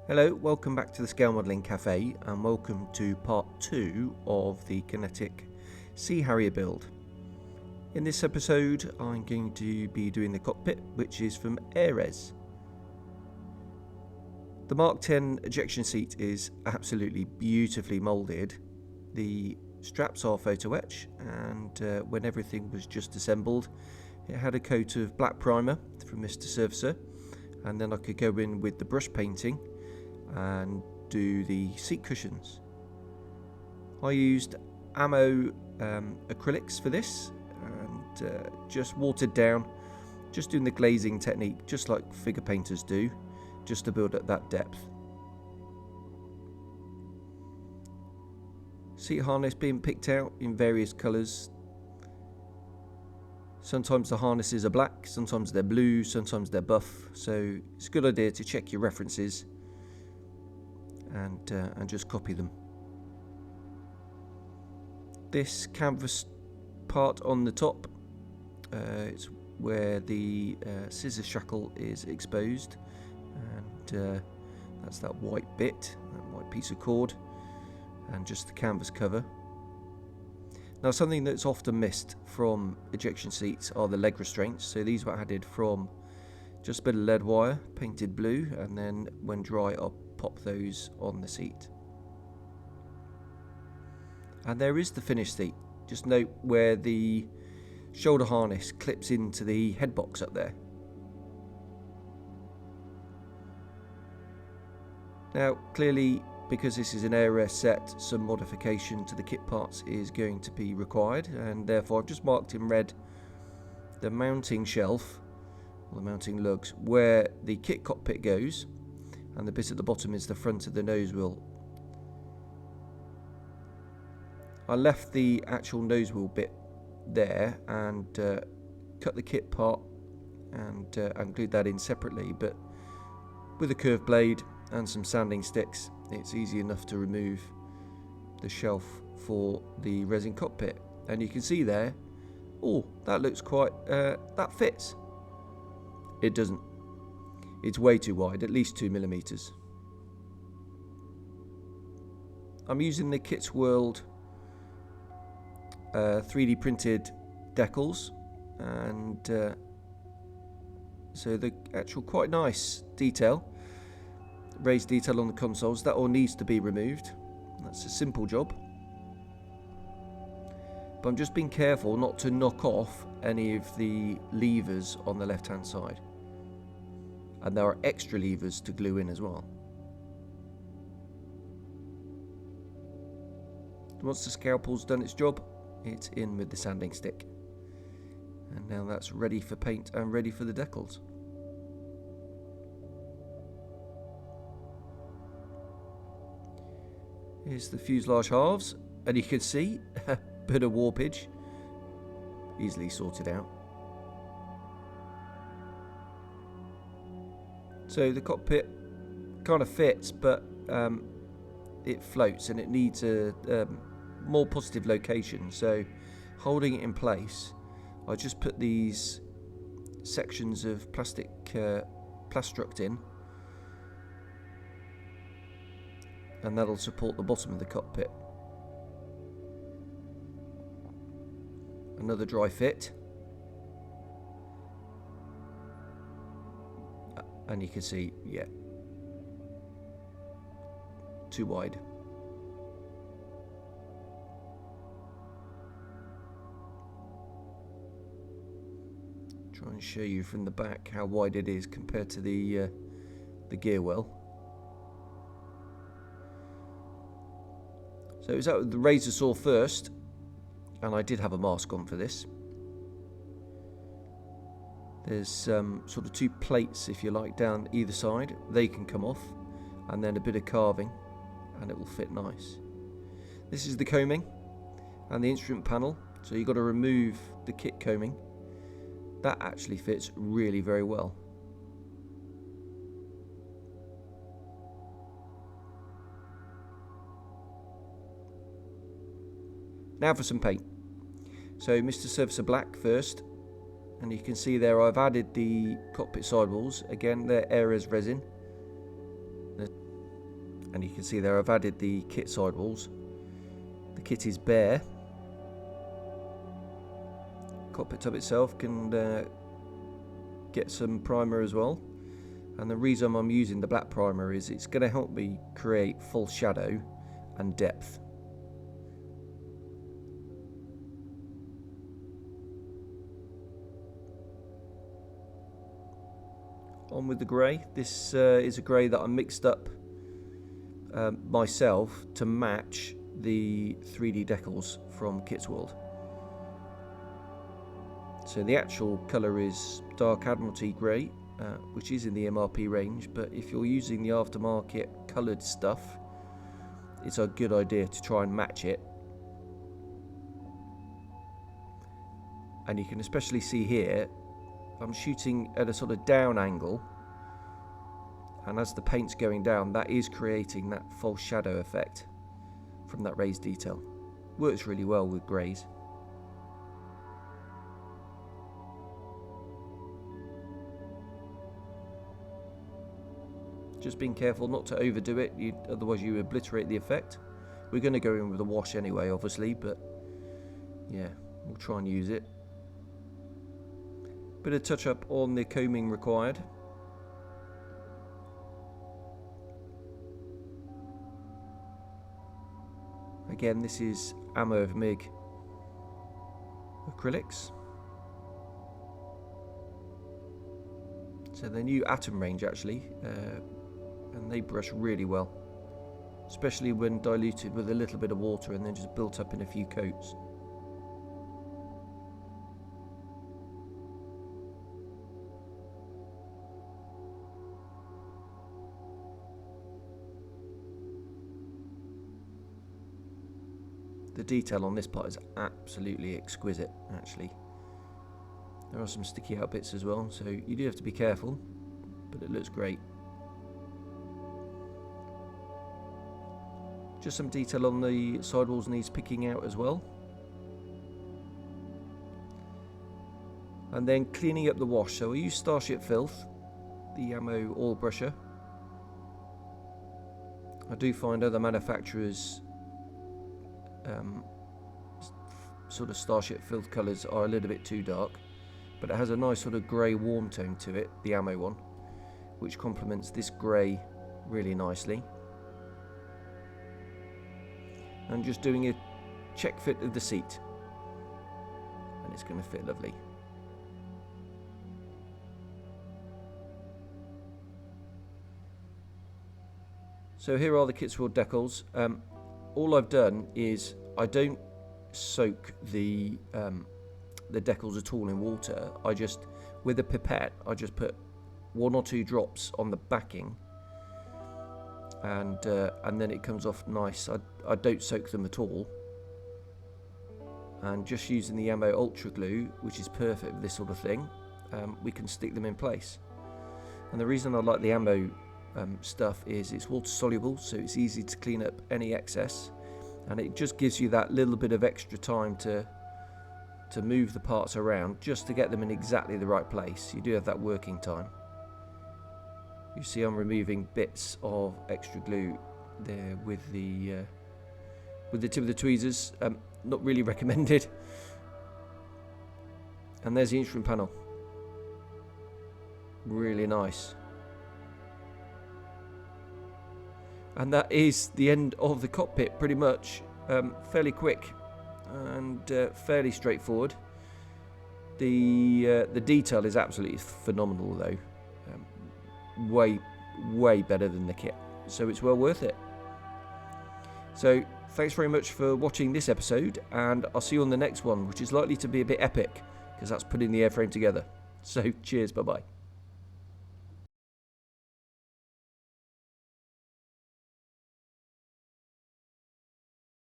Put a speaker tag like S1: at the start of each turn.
S1: Hello, welcome back to the Scale Modelling Cafe and welcome to part 2 of the Kinetic Sea Harrier build. In this episode I'm going to be doing the cockpit, which is from Ares. The Mark 10 ejection seat is absolutely beautifully moulded. The straps are photo etch, and when everything was just assembled it had a coat of black primer from Mr. Surfacer, and then I could go in with the brush painting and do the seat cushions. I used ammo acrylics for this and just watered down, just doing the glazing technique just like figure painters do, just to build at that depth. Seat harness being picked out in various colours. Sometimes the harnesses are black, sometimes they're blue, sometimes they're buff, so it's a good idea to check your references and just copy them. This canvas part on the top, it's where the scissor shackle is exposed, and that's that white bit, that white piece of cord, and just the canvas cover. Now, something that's often missed from ejection seats are the leg restraints. So these were added from just a bit of lead wire painted blue, and then when dry I'll pop those on the seat. And there is the finished seat. Just note where the shoulder harness clips into the head box up there. Now clearly, because this is an Ares set, some modification to the kit parts is going to be required, and therefore I've just marked in red the mounting shelf, or the mounting lugs, where the kit cockpit goes, and the bit at the bottom is the front of the nose wheel. I left the actual nose wheel bit there and cut the kit part and glued that in separately, but with a curved blade and some sanding sticks it's easy enough to remove the shelf for the resin cockpit. And you can see there, oh, that looks quite, that fits. It doesn't. It's way too wide, at least 2mm. I'm using the Kits World 3D printed decals, and so the actual quite nice detail, raised detail on the consoles, that all needs to be removed. That's a simple job, but I'm just being careful not to knock off any of the levers on the left hand side, and there are extra levers to glue in as well. Once the scalpel's done its job, it's in with the sanding stick, and now that's ready for paint and ready for the decals. Here's the fuselage halves, and you can see a bit of warpage, easily sorted out. So the cockpit kind of fits, but it floats and it needs a more positive location. So holding it in place, I just put these sections of plastic plastruct in, and that'll support the bottom of the cockpit. Another dry fit, and you can see, yeah, too wide. Try and show you from the back how wide it is compared to the gear well. So it was out with the razor saw first, and I did have a mask on for this. There's sort of two plates, if you like, down either side. They can come off, and then a bit of carving, and it will fit nice. This is the combing and the instrument panel, so you've got to remove the kit combing. That actually fits really very well. Now for some paint. So Mr. Surfacer Black first, and you can see there I've added the cockpit sidewalls. Again, they're Ares resin. They're And you can see there I've added the kit sidewalls. The kit is bare. Cockpit tub itself can get some primer as well. And the reason I'm using the black primer is it's going to help me create full shadow and depth. On with the grey. This is a grey that I mixed up myself to match the 3D decals from Kit's World. So the actual colour is dark Admiralty grey, which is in the MRP range, but if you're using the aftermarket coloured stuff, it's a good idea to try and match it. And you can especially see here, I'm shooting at a sort of down angle, and as the paint's going down, that is creating that false shadow effect from that raised detail. Works really well with greys. Just being careful not to overdo it, otherwise you obliterate the effect. We're going to go in with a wash anyway, obviously, but yeah, we'll try and use it. Bit of touch up on the combing required. Again, this is Ammo of MIG acrylics. So the new Atom range actually, and they brush really well, especially when diluted with a little bit of water and then just built up in a few coats. The detail on this part is absolutely exquisite, actually. There are some sticky out bits as well, so you do have to be careful, but it looks great. Just some detail on the sidewalls needs picking out as well. And then cleaning up the wash. So I use Starship Filth, the ammo oil brusher. I do find other manufacturers sort of Starship Filth colours are a little bit too dark, but it has a nice sort of grey warm tone to it, the ammo one, which complements this grey really nicely. And just doing a check fit of the seat, and it's going to fit lovely. So here are the Kit's World decals. All I've done is I don't soak the decals at all in water. I just, with a pipette, I just put 1 or 2 drops on the backing, and then it comes off nice. I don't soak them at all, and just using the Ammo Ultra Glue, which is perfect for this sort of thing, we can stick them in place. And the reason I like the Ammo stuff is it's water soluble, so it's easy to clean up any excess, and it just gives you that little bit of extra time to move the parts around just to get them in exactly the right place. You do have that working time. You see I'm removing bits of extra glue there with the tip of the tweezers. Not really recommended. And there's the instrument panel. Really nice. And that is the end of the cockpit, pretty much. Fairly quick and fairly straightforward. The detail is absolutely phenomenal, though. Way better than the kit, so it's well worth it. So thanks very much for watching this episode, and I'll see you on the next one, which is likely to be a bit epic because that's putting the airframe together. So cheers, bye bye.